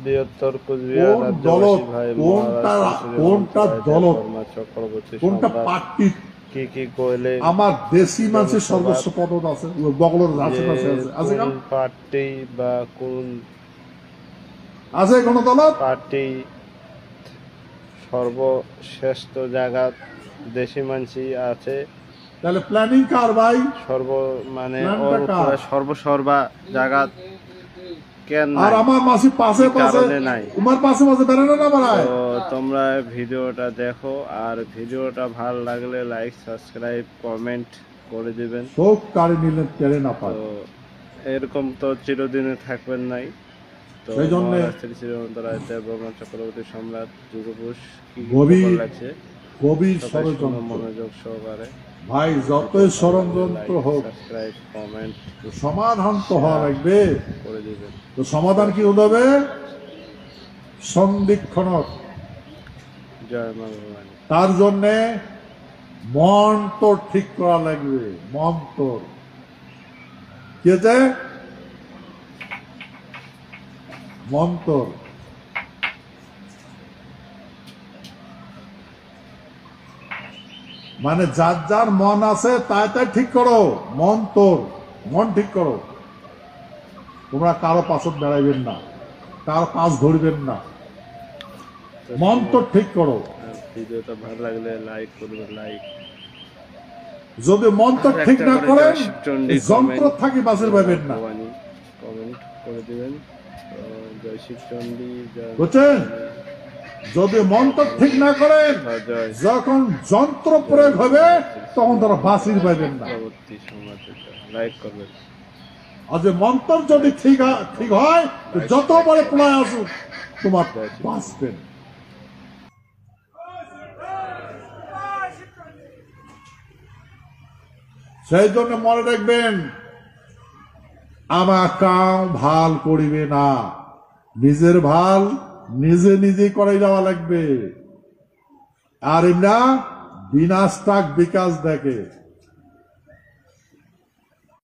বৃহত্তর কুচবিহার রাজ্যবাসী ভাই কোনটা দলত চক্রবর্তী কোনটা পার্টি কি কইলে আমার দেশি মানুষের সর্বোচ্চ পদ আছে বগলের আশেপাশে আছে কোন পার্টি বা কোন আছে কোন দলত পার্টি সর্বশ্রেষ্ঠ জায়গা দেশি মানুষই আছে তাহলে প্ল্যানিং কার ভাই মানে সর্বসর্বা জায়গা কেন আর আমার মাসি পাশে নাই তোমার পাশে বেড়ানো না বাড়ায়। তো তোমরা ভিডিওটা দেখো আর ভিডিওটা ভালো লাগলে লাইক সাবস্ক্রাইব কমেন্ট করে দিবেন। সব কারে নিলেন তেরে না পায় তো এরকম তো চিরদিনে থাকবেন নাই। তো সেই জন্য চক্রবর্তী সম্রাট যুগপুষ লাগছে গভীর ষড়যন্ত্র মনোযোগ সহকারে ভাই যতই ষড়যন্ত্র হোক সাবস্ক্রাইব কমেন্ট সমাধান তো হওয়া লাগবে করে দিবেন। তো সমাধান কি হতে হবে? সন্ধিক্ষণ। জয় মা ভবানী। তার জন্যে মন তো ঠিক করা লাগবে। মন তোর কি আছে? মন তোর মানে যার যার মন আছে তাই তাই ঠিক করো। মন তোর, মন ঠিক করো। তোমরা কারো পাশত বেড়াইবেন না, কারো পাশ ধরবেন না, মন তো ঠিক করো। ভিডিওটা ভালো লাগলে লাইক করবেন। লাইক যদি মন তো ঠিক না করে যন্ত্র থাকি বাসের পাইবেন না। কমেন্ট করে দিবেন। জয় শিবচন্ডী। বুঝছেন? যদি মন তো ঠিক না করেন, যখন যন্ত্র প্রয়োগ হবে তখন তারা বাসির পাইবেন না। লাইক করবেন। আর যে মন্ত্র যদি ঠিক হয় যত বড় প্রলয় আসুক তোমার বাঁচবেন। সেই জন্য মনে রাখবেন, আমার কাম ভাল করিবে না, নিজের ভাল নিজে নিজে করে যাওয়া লাগবে। আর এমনা বিনাশ বিকাশ দেখে